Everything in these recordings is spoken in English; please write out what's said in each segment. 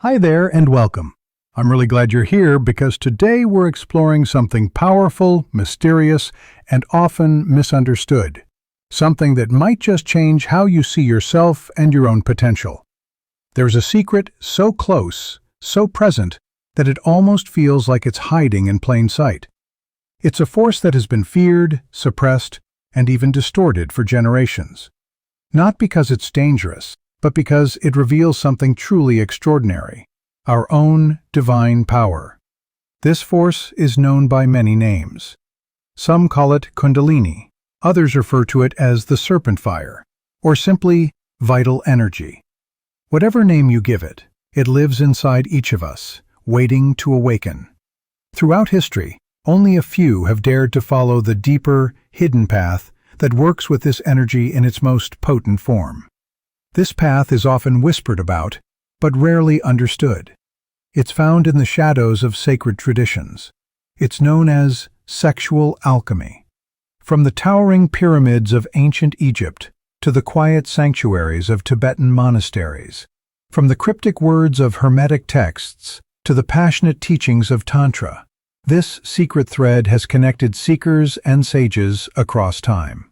Hi there and welcome. I'm really glad you're here because today we're exploring something powerful, mysterious, and often misunderstood. Something that might just change how you see yourself and your own potential. There's a secret so close, so present, that it almost feels like it's hiding in plain sight. It's a force that has been feared, suppressed, and even distorted for generations. Not because it's dangerous, but because it reveals something truly extraordinary, our own divine power. This force is known by many names. Some call it Kundalini, others refer to it as the serpent fire, or simply vital energy. Whatever name you give it, it lives inside each of us, waiting to awaken. Throughout history, only a few have dared to follow the deeper, hidden path that works with this energy in its most potent form. This path is often whispered about, but rarely understood. It's found in the shadows of sacred traditions. It's known as sexual alchemy. From the towering pyramids of ancient Egypt to the quiet sanctuaries of Tibetan monasteries, from the cryptic words of Hermetic texts to the passionate teachings of Tantra, this secret thread has connected seekers and sages across time.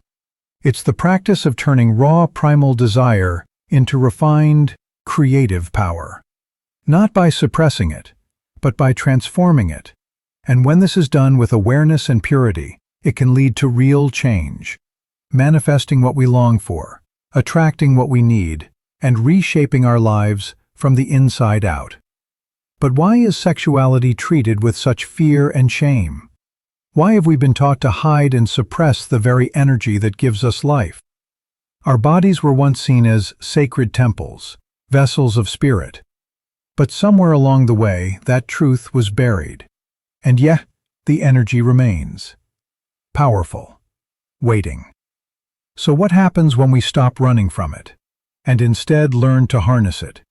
It's the practice of turning raw primal desire into refined, creative power. Not by suppressing it, but by transforming it. And when this is done with awareness and purity, it can lead to real change, manifesting what we long for, attracting what we need, and reshaping our lives from the inside out. But why is sexuality treated with such fear and shame? Why have we been taught to hide and suppress the very energy that gives us life? Our bodies were once seen as sacred temples, vessels of spirit. But somewhere along the way, that truth was buried. And yet, the energy remains. Powerful. Waiting. So what happens when we stop running from it, and instead learn to harness it?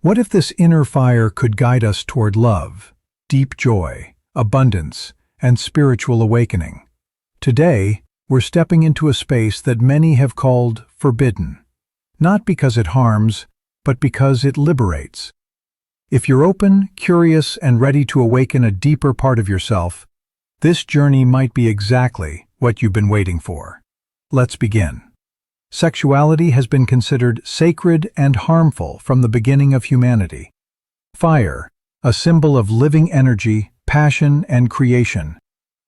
What if this inner fire could guide us toward love, deep joy, abundance, and spiritual awakening? Today, we're stepping into a space that many have called forbidden, not because it harms, but because it liberates. If you're open, curious, and ready to awaken a deeper part of yourself, this journey might be exactly what you've been waiting for. Let's begin. Sexuality has been considered sacred and harmful from the beginning of humanity. Fire, a symbol of living energy, passion, and creation,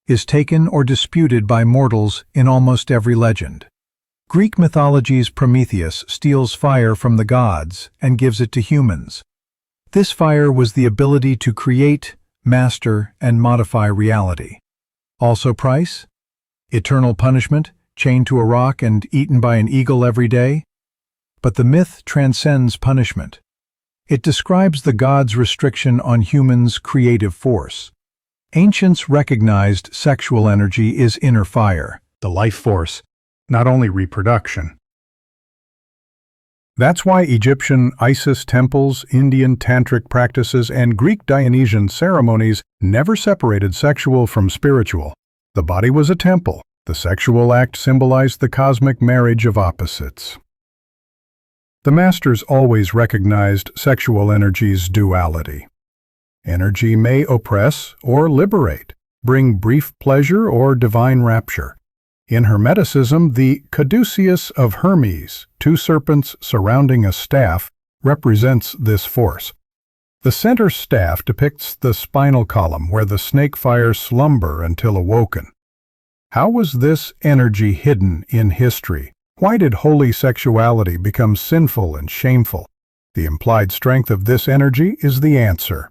is taken or disputed by mortals in almost every legend. Greek mythology's Prometheus steals fire from the gods and gives it to humans. This fire was the ability to create, master, and modify reality. Also price? Eternal punishment, chained to a rock and eaten by an eagle every day? But the myth transcends punishment. It describes the gods' restriction on humans' creative force. Ancients recognized sexual energy is inner fire, the life force, not only reproduction. That's why Egyptian Isis temples, Indian tantric practices, and Greek Dionysian ceremonies never separated sexual from spiritual. The body was a temple. The sexual act symbolized the cosmic marriage of opposites. The masters always recognized sexual energy's duality. Energy may oppress or liberate, bring brief pleasure or divine rapture. In Hermeticism, the caduceus of Hermes, two serpents surrounding a staff, represents this force. The center staff depicts the spinal column where the snake fires slumber until awoken. How was this energy hidden in history? Why did holy sexuality become sinful and shameful? The implied strength of this energy is the answer.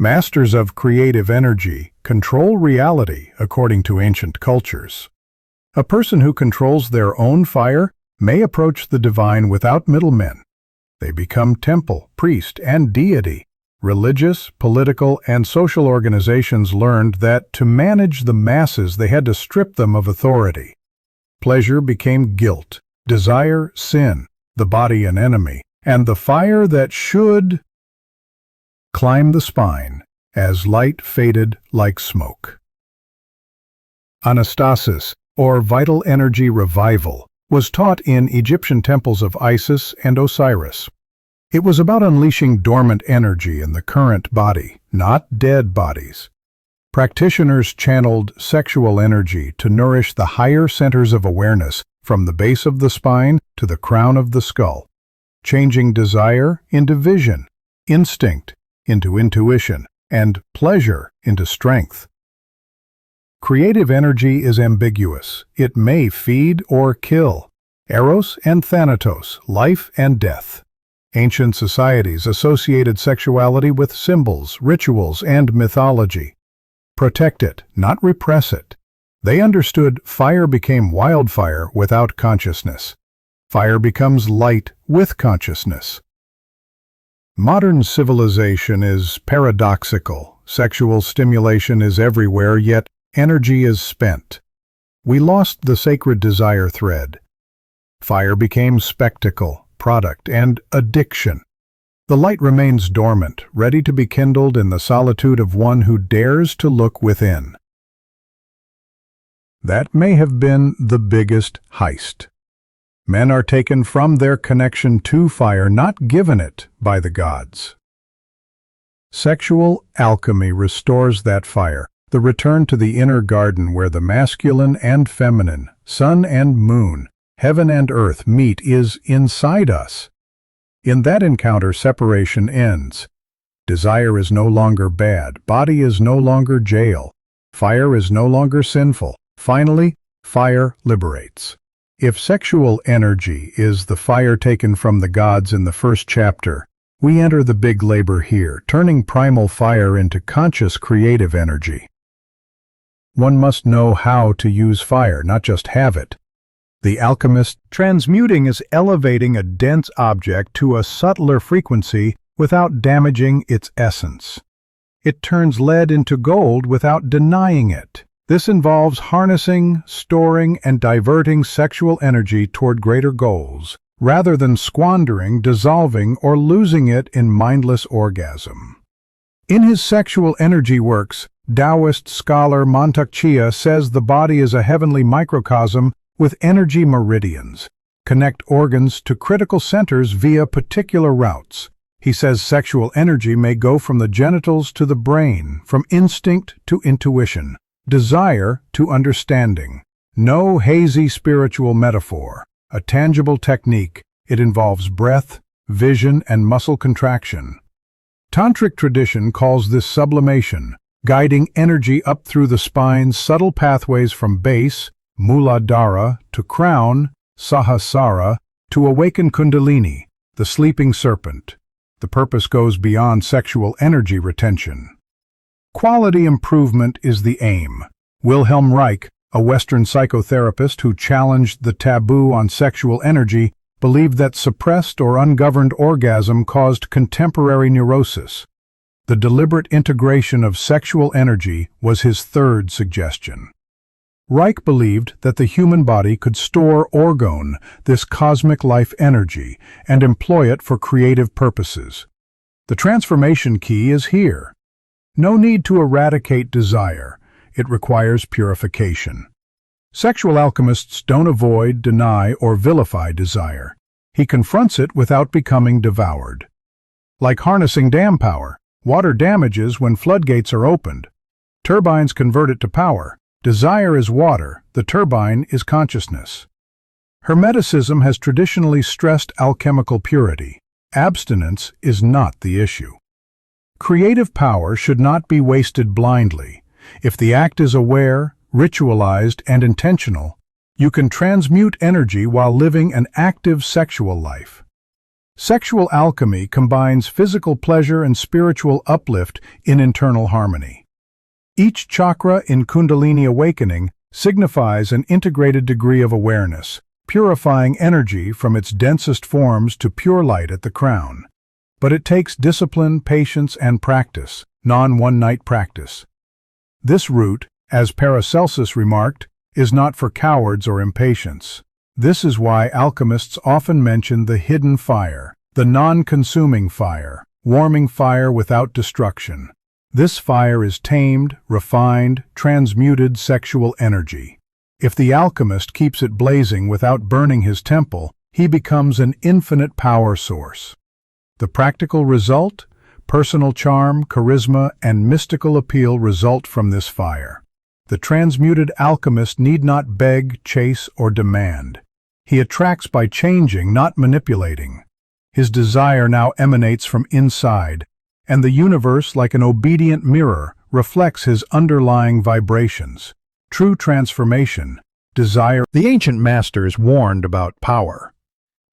Masters of creative energy control reality according to ancient cultures. A person who controls their own fire may approach the divine without middlemen. They become temple, priest, and deity. Religious, political, and social organizations learned that to manage the masses they had to strip them of authority. Pleasure became guilt, desire sin, the body an enemy, and the fire that should climb the spine as light faded like smoke. Anastasis, or vital energy revival, was taught in Egyptian temples of Isis and Osiris. It was about unleashing dormant energy in the current body, not dead bodies. Practitioners channeled sexual energy to nourish the higher centers of awareness from the base of the spine to the crown of the skull, changing desire into vision, instinct into intuition, and pleasure into strength. Creative energy is ambiguous. It may feed or kill. Eros and Thanatos, life and death. Ancient societies associated sexuality with symbols, rituals, and mythology. Protect it, not repress it. They understood fire became wildfire without consciousness. Fire becomes light with consciousness. Modern civilization is paradoxical. Sexual stimulation is everywhere, yet energy is spent. We lost the sacred desire thread. Fire became spectacle, product, and addiction. The light remains dormant, ready to be kindled in the solitude of one who dares to look within. That may have been the biggest heist. Men are taken from their connection to fire, not given it by the gods. Sexual alchemy restores that fire, the return to the inner garden where the masculine and feminine, sun and moon, heaven and earth meet is inside us. In that encounter, separation ends. Desire is no longer bad, body is no longer jail, fire is no longer sinful. Finally, fire liberates. If sexual energy is the fire taken from the gods in the first chapter, we enter the big labor here, turning primal fire into conscious creative energy. One must know how to use fire, not just have it. The alchemist transmuting is elevating a dense object to a subtler frequency without damaging its essence. It turns lead into gold without denying it. This involves harnessing, storing, and diverting sexual energy toward greater goals, rather than squandering, dissolving, or losing it in mindless orgasm. In his sexual energy works, Taoist scholar Mantak Chia says the body is a heavenly microcosm with energy meridians, connect organs to critical centers via particular routes. He says sexual energy may go from the genitals to the brain, from instinct to intuition, desire to understanding. No hazy spiritual metaphor, a tangible technique. It involves breath, vision, and muscle contraction. Tantric tradition calls this sublimation, guiding energy up through the spine's subtle pathways from base, Muladhara, to crown, Sahasrara, to awaken Kundalini, the sleeping serpent. The purpose goes beyond sexual energy retention. Quality improvement is the aim. Wilhelm Reich, a Western psychotherapist who challenged the taboo on sexual energy, believed that suppressed or ungoverned orgasm caused contemporary neurosis. The deliberate integration of sexual energy was his third suggestion. Reich believed that the human body could store orgone, this cosmic life energy, and employ it for creative purposes. The transformation key is here. No need to eradicate desire. It requires purification. Sexual alchemists don't avoid, deny, or vilify desire. He confronts it without becoming devoured. Like harnessing dam power, water damages when floodgates are opened. Turbines convert it to power. Desire is water, the turbine is consciousness. Hermeticism has traditionally stressed alchemical purity. Abstinence is not the issue. Creative power should not be wasted blindly. If the act is aware, ritualized, and intentional, you can transmute energy while living an active sexual life. Sexual alchemy combines physical pleasure and spiritual uplift in internal harmony. Each chakra in Kundalini awakening signifies an integrated degree of awareness, purifying energy from its densest forms to pure light at the crown. But it takes discipline, patience, and practice, non-one-night practice. This route, as Paracelsus remarked, is not for cowards or impatients. This is why alchemists often mention the hidden fire, the non-consuming fire, warming fire without destruction. This fire is tamed, refined, transmuted sexual energy. If the alchemist keeps it blazing without burning his temple, he becomes an infinite power source. The practical result? Personal charm, charisma, and mystical appeal result from this fire. The transmuted alchemist need not beg, chase, or demand. He attracts by changing, not manipulating. His desire now emanates from inside, and the universe, like an obedient mirror, reflects his underlying vibrations. True transformation, desire. The ancient masters warned about power,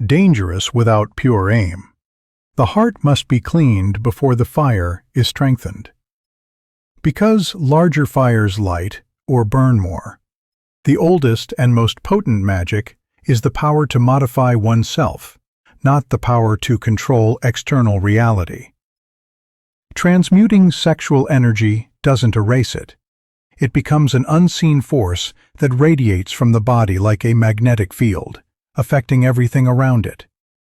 dangerous without pure aim. The heart must be cleaned before the fire is strengthened. Because larger fires light or burn more, the oldest and most potent magic is the power to modify oneself, not the power to control external reality. Transmuting sexual energy doesn't erase it. It becomes an unseen force that radiates from the body like a magnetic field, affecting everything around it.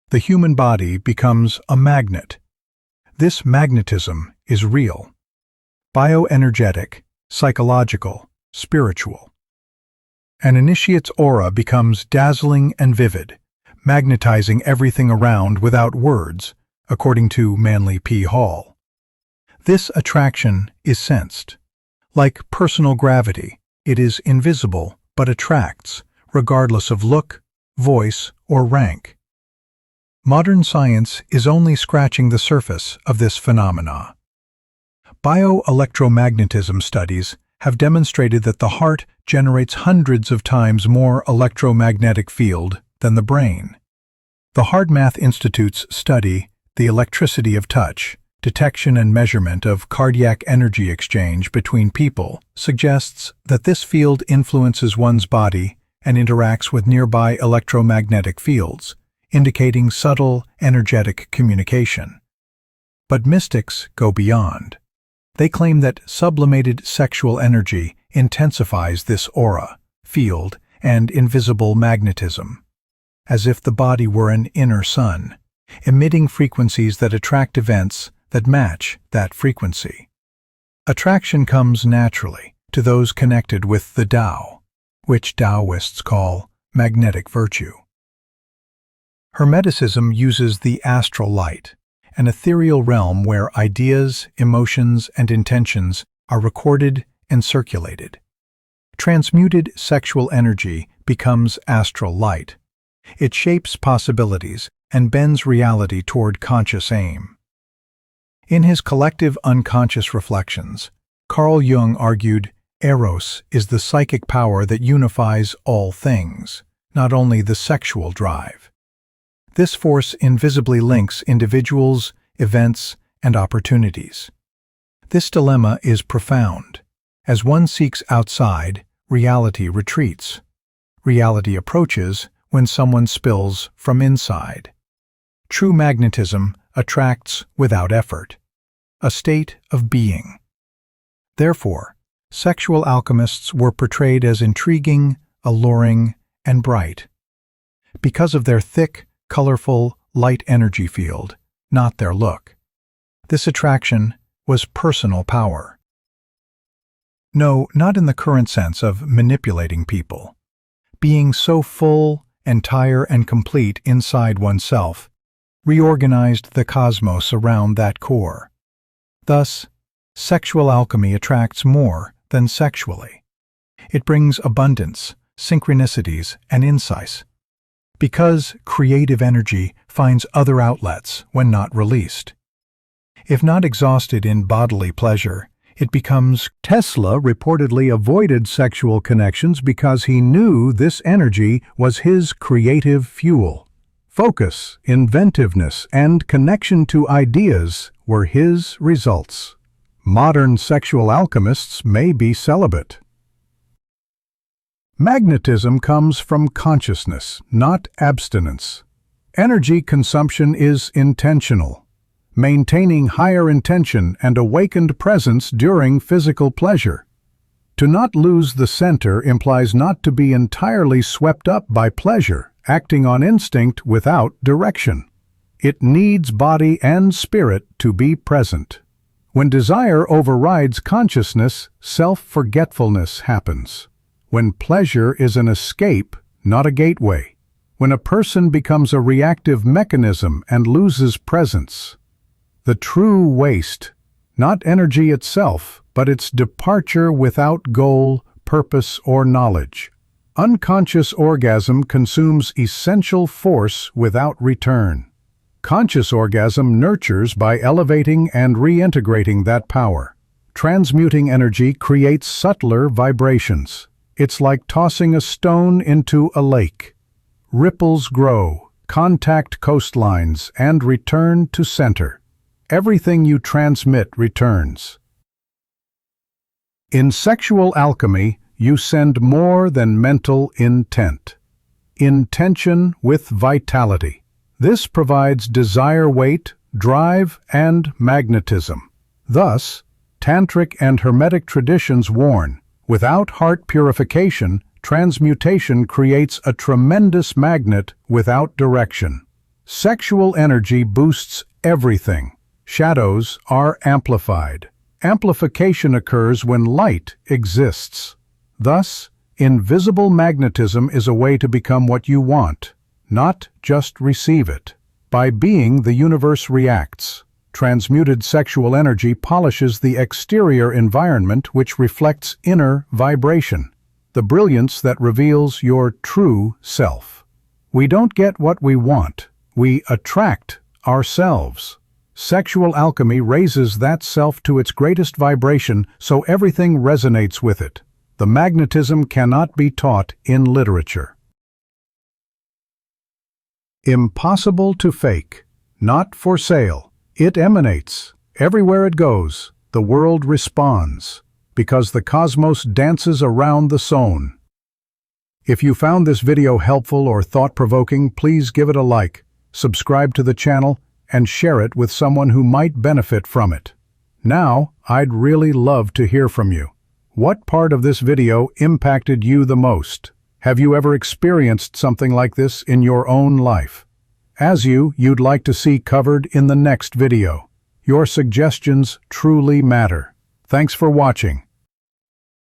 The human body becomes a magnet. This magnetism is real, bioenergetic, psychological, spiritual. An initiate's aura becomes dazzling and vivid, magnetizing everything around without words, according to Manly P. Hall. This attraction is sensed. Like personal gravity, it is invisible but attracts, regardless of look, voice, or rank. Modern science is only scratching the surface of this phenomena. Bioelectromagnetism studies have demonstrated that the heart generates hundreds of times more electromagnetic field than the brain. The HeartMath Institute's study, The Electricity of Touch, Detection and Measurement of Cardiac Energy Exchange Between People, suggests that this field influences one's body and interacts with nearby electromagnetic fields, indicating subtle, energetic communication. But mystics go beyond. They claim that sublimated sexual energy intensifies this aura, field, and invisible magnetism, as if the body were an inner sun, emitting frequencies that attract events that match that frequency. Attraction comes naturally to those connected with the Tao, which Taoists call magnetic virtue. Hermeticism uses the astral light, an ethereal realm where ideas, emotions, and intentions are recorded and circulated. Transmuted sexual energy becomes astral light. It shapes possibilities and bends reality toward conscious aim. In his collective unconscious reflections, Carl Jung argued, Eros is the psychic power that unifies all things, not only the sexual drive. This force invisibly links individuals, events, and opportunities. This dilemma is profound. As one seeks outside, reality retreats. Reality approaches when someone spills from inside. True magnetism attracts without effort, a state of being. Therefore, sexual alchemists were portrayed as intriguing, alluring, and bright, because of their thick, colorful, light energy field, not their look. This attraction was personal power. No, not in the current sense of manipulating people. Being so full, entire, and complete inside oneself reorganized the cosmos around that core. Thus, sexual alchemy attracts more than sexually. It brings abundance, synchronicities, and insights, because creative energy finds other outlets when not released. If not exhausted in bodily pleasure, it becomes. Tesla reportedly avoided sexual connections because he knew this energy was his creative fuel. Focus, inventiveness, and connection to ideas were his results. Modern sexual alchemists may be celibate. Magnetism comes from consciousness, not abstinence. Energy consumption is intentional, maintaining higher intention and awakened presence during physical pleasure. To not lose the center implies not to be entirely swept up by pleasure, acting on instinct without direction. It needs body and spirit to be present. When desire overrides consciousness, self-forgetfulness happens. When pleasure is an escape, not a gateway. when a person becomes a reactive mechanism and loses presence. The true waste, not energy itself, but its departure without goal, purpose, or knowledge. Unconscious orgasm consumes essential force without return. Conscious orgasm nurtures by elevating and reintegrating that power. Transmuting energy creates subtler vibrations. It's like tossing a stone into a lake. Ripples grow, contact coastlines, and return to center. Everything you transmit returns. In sexual alchemy, you send more than mental intent. Intention with vitality. This provides desire weight, drive, and magnetism. Thus, Tantric and Hermetic traditions warn, without heart purification, transmutation creates a tremendous magnet without direction. Sexual energy boosts everything. Shadows are amplified. Amplification occurs when light exists. Thus, invisible magnetism is a way to become what you want, not just receive it. By being, the universe reacts. Transmuted sexual energy polishes the exterior environment which reflects inner vibration, the brilliance that reveals your true self. We don't get what we want, we attract ourselves. Sexual alchemy raises that self to its greatest vibration so everything resonates with it. The magnetism cannot be taught in literature. Impossible to fake, not for sale. It emanates. Everywhere it goes, the world responds, because the cosmos dances around the zone. If you found this video helpful or thought-provoking, please give it a like, subscribe to the channel, and share it with someone who might benefit from it. Now, I'd really love to hear from you. What part of this video impacted you the most? Have you ever experienced something like this in your own life? You'd like to see covered in the next video. Your suggestions truly matter. Thanks for watching.